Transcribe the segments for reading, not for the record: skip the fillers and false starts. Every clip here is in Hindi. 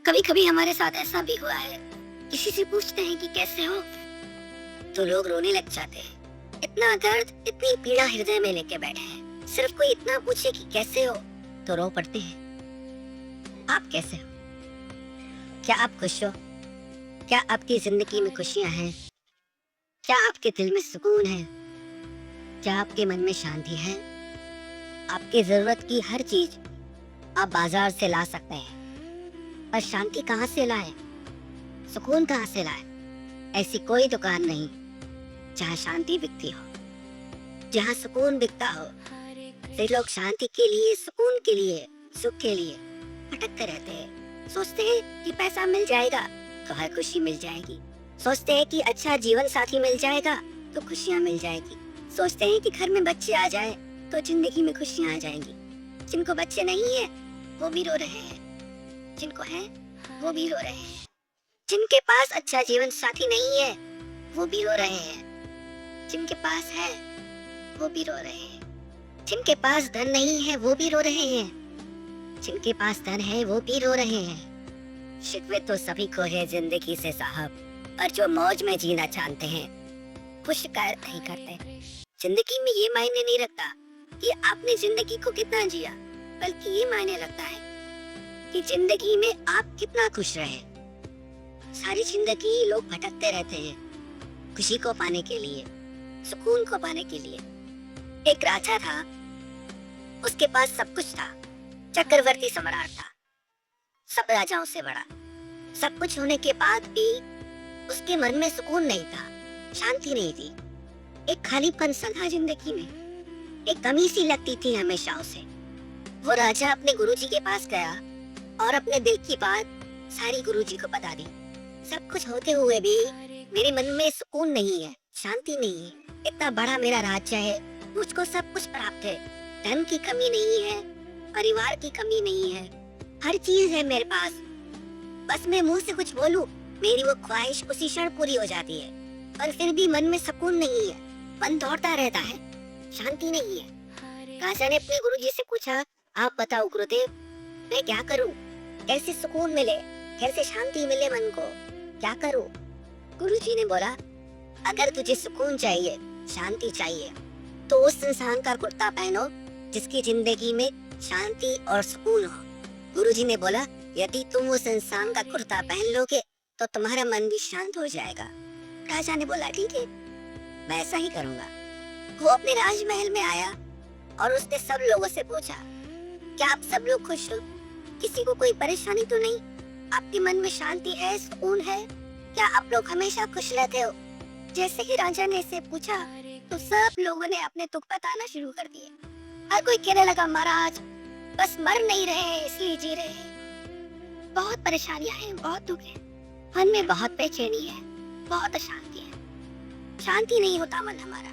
कभी कभी हमारे साथ ऐसा भी हुआ है, किसी से पूछते हैं कि कैसे हो, तो लोग रोने लग जाते हैं। इतना दर्द, इतनी पीड़ा हृदय में लेके बैठे हैं, सिर्फ कोई इतना पूछे कि कैसे हो तो रो पड़ते हैं। आप कैसे हो? क्या आप खुश हो? क्या आपकी जिंदगी में खुशियां हैं? क्या आपके दिल में सुकून है? क्या आपके मन में शांति है? आपकी जरूरत की हर चीज आप बाजार से ला सकते हैं, पर शांति कहाँ से लाए? सुकून कहाँ से लाए? ऐसी कोई दुकान नहीं जहाँ शांति बिकती हो, जहाँ सुकून बिकता हो। फिर लोग शांति के लिए, सुकून के लिए, सुख के लिए भटकते रहते हैं। सोचते हैं कि पैसा मिल जाएगा तो हर खुशी मिल जाएगी। सोचते हैं कि अच्छा जीवन साथी मिल जाएगा तो खुशियाँ मिल जाएगी। सोचते हैं कि घर में बच्चे आ जाए तो जिंदगी में खुशियाँ आ जाएंगी। जिनको बच्चे नहीं है वो भी रो रहे हैं, जिनको है वो भी रो रहे हैं। जिनके पास अच्छा जीवन साथी नहीं है वो भी रो रहे हैं, जिनके पास है वो भी रो रहे हैं। जिनके पास धन नहीं है वो भी रो रहे हैं, जिनके पास धन है वो भी रो रहे हैं। शिकवे तो सभी को है जिंदगी से साहब, पर जो मौज में जीना जानते हैं वो शिकायत नहीं करते। जिंदगी में ये मायने नहीं रखता कि आपने जिंदगी को कितना जिया, बल्कि ये मायने रखता है कि जिंदगी में आप कितना खुश रहे। सारी जिंदगी लोग भटकते रहते हैं खुशी को पाने के लिए, सुकून को पाने के लिए। एक राजा था, उसके पास सब कुछ था, चक्रवर्ती सम्राट था, सब राजाओं से बड़ा। सब कुछ होने के बाद भी उसके मन में सुकून नहीं था, शांति नहीं थी। एक खालीपन सा था जिंदगी में, एक कमी सी लगती थी हमेशा उसे। वो राजा अपने गुरुजी के पास गया और अपने दिल की बात सारी गुरुजी को बता दी। सब कुछ होते हुए भी मेरे मन में सुकून नहीं है, शांति नहीं है। इतना बड़ा मेरा राज्य है, मुझको सब कुछ प्राप्त है, धन की कमी नहीं है, परिवार की कमी नहीं है, हर चीज है मेरे पास। बस मैं मुंह से कुछ बोलूं, मेरी वो ख्वाहिश उसी क्षण पूरी हो जाती है। पर फिर भी मन में सुकून नहीं है, मन दौड़ता रहता है, शांति नहीं है। राजा ने अपने गुरुजी से पूछा, आप बताओ गुरुदेव, मैं क्या करूं? कैसे सुकून मिले, कैसे शांति मिले मन को, क्या करूं? गुरुजी ने बोला, अगर तुझे सुकून चाहिए, शांति चाहिए, तो उस इंसान का कुर्ता पहनो जिसकी जिंदगी में शांति और सुकून हो। गुरुजी ने बोला, यदि तुम उस इंसान का कुर्ता पहन लोगे तो तुम्हारा मन भी शांत हो जाएगा। राजा ने बोला, ठीक है, मैं ऐसा ही करूंगा। वो अपने राजमहल में आया और उसने सब लोगों से पूछा, क्या आप सब लोग खुश हो? किसी को कोई परेशानी तो नहीं? आपके मन में शांति है, सुकून है? क्या आप लोग हमेशा खुश रहते हो? जैसे ही राजा ने इसे पूछा तो सब लोगों ने अपने दुख बताना शुरू कर दिए। हर कोई कहने लगा, महाराज बस मर नहीं रहे इसलिए जी रहे हैं। बहुत परेशानियां हैं, बहुत दुख है, मन में बहुत बेचैनी है, बहुत अशांति है, शांति नहीं होता मन हमारा।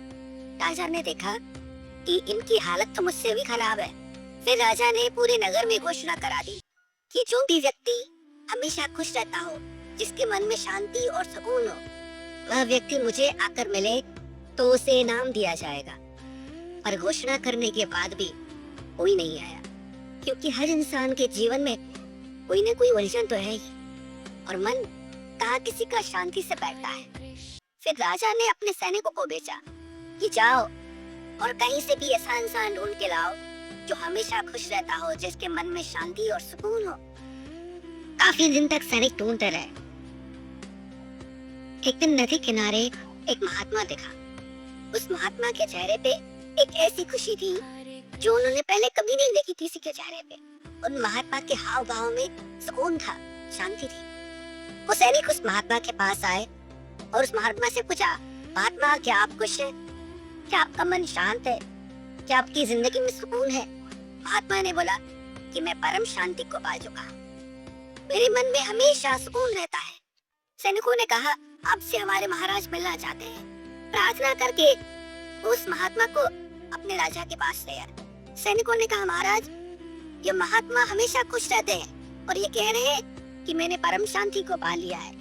राजा ने देखा कि इनकी हालत तो मुझसे भी खराब है। फिर राजा ने पूरे नगर में घोषणा करा दी कि जो भी व्यक्ति हमेशा खुश रहता हो, जिसके मन में शांति और सुकून हो, वह व्यक्ति मुझे आकर मिले तो उसे इनाम दिया जाएगा। पर घोषणा करने के बाद भी कोई नहीं आया, क्योंकि हर इंसान के जीवन में कोई न कोई उलझन तो है ही, और मन कहाँ किसी का शांति से बैठता है। फिर राजा ने अपने सैनिकों को भेजा कि जाओ और कहीं से भी ऐसा इंसान ढूंढ के लाओ जो हमेशा खुश रहता हो, जिसके मन में शांति और सुकून हो। काफी दिन तक सैनिक ढूंढते रहे। एक दिन नदी किनारे एक महात्मा दिखा। उस महात्मा के चेहरे पे एक ऐसी खुशी थी जो उन्होंने पहले कभी नहीं देखी किसी के चेहरे पे। उन महात्मा के हाव भाव में सुकून था, शांति थी। वो सैनिक उस महात्मा के पास आए और उस महात्मा से पूछा, महात्मा क्या आप खुश हैं? क्या आपका मन शांत है? क्या आपकी जिंदगी में सुकून है? महात्मा ने बोला कि मैं परम शांति को पा चुका, मेरे मन में हमेशा सुकून रहता है। सैनिकों ने कहा, आपसे हमारे महाराज मिलना चाहते हैं। प्रार्थना करके उस महात्मा को अपने राजा के पास ले आए। सैनिकों ने कहा, महाराज ये महात्मा हमेशा खुश रहते हैं और ये कह रहे हैं कि मैंने परम शांति को पा लिया है।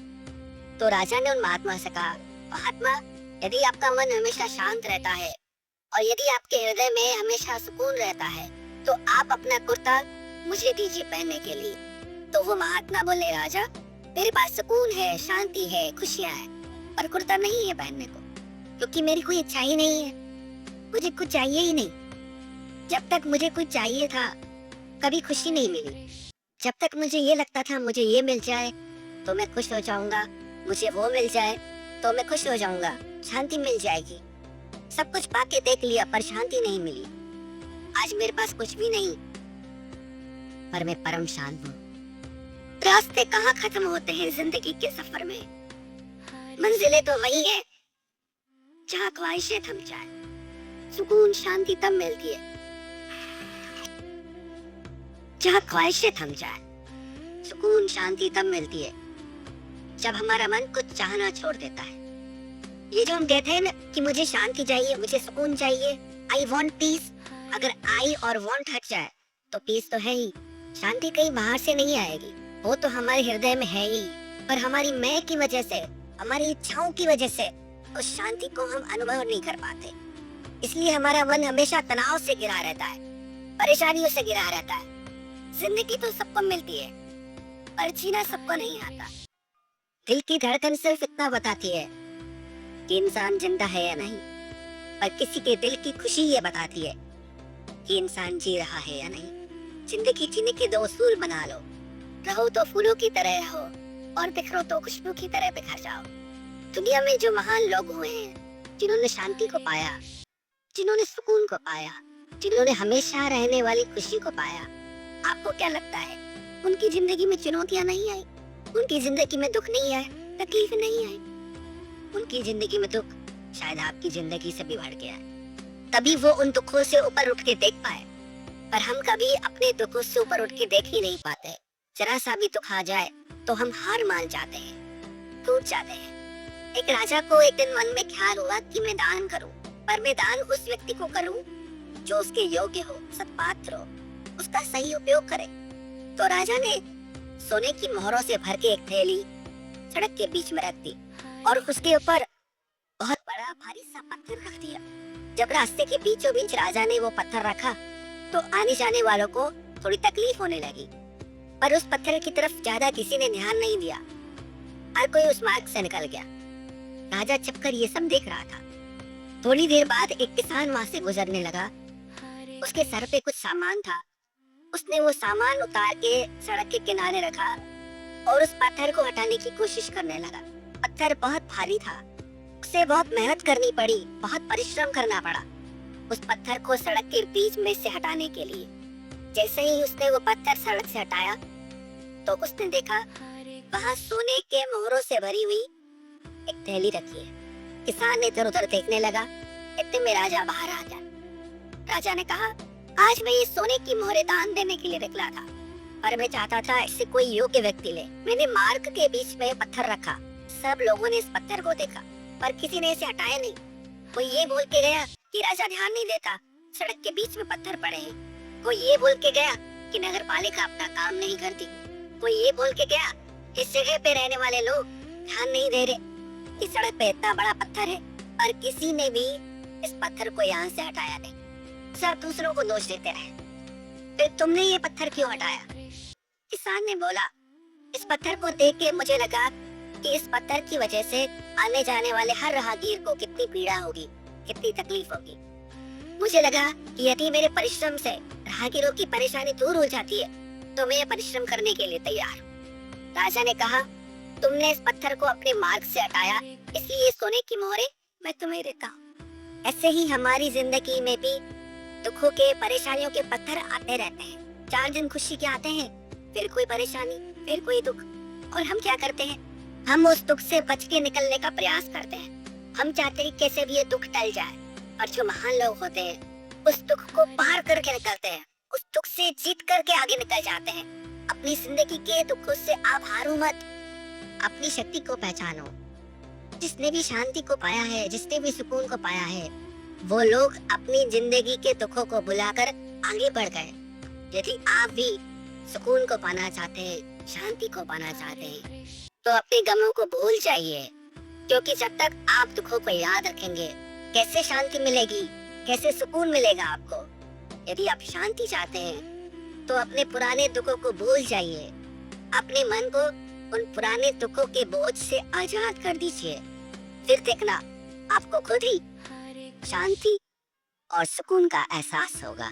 तो राजा ने उन महात्मा से कहा, महात्मा यदि आपका मन हमेशा शांत रहता है और यदि आपके हृदय में हमेशा सुकून रहता है तो आप अपना कुर्ता मुझे दीजिए पहनने के लिए। तो वो महात्मा बोले, राजा मेरे पास सुकून है, शांति है, खुशियाँ है, पर कुर्ता नहीं है पहनने को, क्योंकि मेरी कोई इच्छा ही नहीं है, मुझे कुछ चाहिए ही नहीं। जब तक मुझे कुछ चाहिए था कभी खुशी नहीं मिली। जब तक मुझे ये लगता था मुझे ये मिल जाए तो मैं खुश हो जाऊंगा, मुझे वो मिल जाए तो मैं खुश हो जाऊंगा, शांति मिल जाएगी। सब कुछ पाके देख लिया पर शांति नहीं मिली। आज मेरे पास कुछ भी नहीं, पर मैं परम शांत हूँ। रास्ते कहाँ खत्म होते हैं जिंदगी के सफर में, मंजिलें तो वही है जहाँ ख्वाहिशें थम जाए। सुकून शांति तब मिलती है जहाँ ख्वाहिशें थम जाए। सुकून शांति तब मिलती है जब हमारा मन कुछ चाहना छोड़ देता है। ये जो हम कहते हैं ना कि मुझे शांति चाहिए, मुझे सुकून चाहिए, आई वॉन्ट पीस, अगर आई और वॉन्ट हट जाए तो पीस तो है ही। शांति कहीं बाहर से नहीं आएगी, वो तो हमारे हृदय में है ही, पर हमारी मैं की वजह से, हमारी इच्छाओं की वजह से उस शांति को हम अनुभव नहीं कर पाते। इसलिए हमारा मन हमेशा तनाव से घिरा रहता है, परेशानियों से घिरा रहता है। जिंदगी तो सबको मिलती है पर जीना सबको नहीं आता। दिल की धड़कन सिर्फ इतना बताती है कि इंसान जिंदा है या नहीं, पर किसी के दिल की खुशी ये बताती है कि इंसान जी रहा है या नहीं। जिंदगी जीने के दो उसूल बना लो, रहो तो फूलों की तरह रहो और बिखरो तो खुशबू की तरह बिखर जाओ। दुनिया में जो महान लोग हुए हैं, जिन्होंने शांति को पाया, जिन्होंने सुकून को पाया, जिन्होंने हमेशा रहने वाली खुशी को पाया, आपको क्या लगता है उनकी जिंदगी में चुनौतियां नहीं आई, उनकी जिंदगी में दुख नहीं आए, तकलीफ नहीं आई? उनकी जिंदगी में दुख शायद आपकी जिंदगी से भी बढ़ गया है, तभी वो उन दुखों से ऊपर उठ के देख पाए। पर हम कभी अपने दुखों से ऊपर उठ के देख ही नहीं पाते। जरा सा भी दुख आ जाए तो हम हार मान जाते हैं, टूट जाते हैं। एक राजा को एक दिन मन में ख्याल हुआ कि मैं दान करूं, पर मैं दान उस व्यक्ति को करूं जो उसके योग्य हो, सत्पात्र हो, उसका सही उपयोग करे। तो राजा ने सोने की मोहरों से भर के एक थैली सड़क के बीच में रख दी और उसके ऊपर बहुत बड़ा भारी सा पत्थर रख दिया। जब रास्ते के बीचों बीच राजा ने वो पत्थर रखा तो आने जाने वालों को थोड़ी तकलीफ होने लगी, पर उस पत्थर की तरफ ज्यादा किसी ने ध्यान नहीं दिया। हर कोई उस मार्ग से निकल गया। राजा छिपकर ये सब देख रहा था। थोड़ी देर बाद एक किसान वहां से गुजरने लगा। उसके सर पे कुछ सामान था। उसने वो सामान उतार के सड़क के किनारे रखा और उस पत्थर को हटाने की कोशिश करने लगा। पत्थर बहुत भारी था, उसे बहुत मेहनत करनी पड़ी, बहुत परिश्रम करना पड़ा उस पत्थर को सड़क के बीच में से हटाने के लिए। जैसे ही उसने वो पत्थर सड़क से हटाया तो उसने देखा वहाँ सोने के मोहरों से भरी हुई एक थैली रखी है। किसान इधर उधर देखने लगा। इतने में राजा बाहर आ गया। राजा ने कहा, आज मैं ये सोने की मोहरें दान देने के लिए निकला था, पर मैं चाहता था इससे कोई योग्य व्यक्ति ले। मैंने मार्ग के बीच में पत्थर रखा। सब लोगों ने इस पत्थर को देखा पर किसी ने इसे हटाया नहीं। कोई ये बोल के गया कि राजा ध्यान नहीं देता, सड़क के बीच में पत्थर पड़े हैं। कोई ये बोल के गया कि नगर पालिका अपना काम नहीं करती। कोई ये बोल के गया इस जगह पे रहने वाले लोग ध्यान नहीं दे रहे। इस सड़क पे इतना बड़ा पत्थर है पर किसी ने भी इस पत्थर को यहाँ से हटाया नहीं। सब दूसरों को दोष देते रहे। फिर तुमने ये पत्थर क्यों हटाया? किसान ने बोला, इस पत्थर को देख के मुझे लगा कि इस पत्थर की वजह से आने जाने वाले हर राहगीर को कितनी पीड़ा होगी, कितनी तकलीफ होगी। मुझे लगा कि यदि मेरे परिश्रम से राहगीरों की परेशानी दूर हो जाती है तो मैं ये परिश्रम करने के लिए तैयार हूँ। राजा ने कहा, तुमने इस पत्थर को अपने मार्ग से हटाया, इसलिए सोने की मोहरें मैं तुम्हें देता हूँ। ऐसे ही हमारी जिंदगी में भी दुखों के, परेशानियों के पत्थर आते रहते हैं। 4 दिन खुशी के आते हैं, फिर कोई परेशानी, फिर कोई दुख, और हम क्या करते हैं? हम उस दुख से बच के निकलने का प्रयास करते हैं। हम चाहते हैं कैसे भी ये दुख टल जाए, और जो महान लोग होते हैं उस दुख को पार करके निकलते हैं, उस दुख से जीत करके आगे निकल जाते हैं। अपनी जिंदगी के दुखों से आप हारो मत, अपनी शक्ति को पहचानो। जिसने भी शांति को पाया है, जिसने भी सुकून को पाया है, वो लोग अपनी जिंदगी के दुखों को भुलाकर आगे बढ़ गए। यदि आप भी सुकून को पाना चाहते हैं, शांति को पाना चाहते हैं, तो अपने गमों को भूल जाइए, क्योंकि जब तक आप दुखों को याद रखेंगे, कैसे शांति मिलेगी, कैसे सुकून मिलेगा आपको। यदि आप शांति चाहते हैं तो अपने पुराने दुखों को भूल जाइए, अपने मन को उन पुराने दुखों के बोझ से आजाद कर दीजिए। फिर देखना आपको खुद ही शांति और सुकून का एहसास होगा।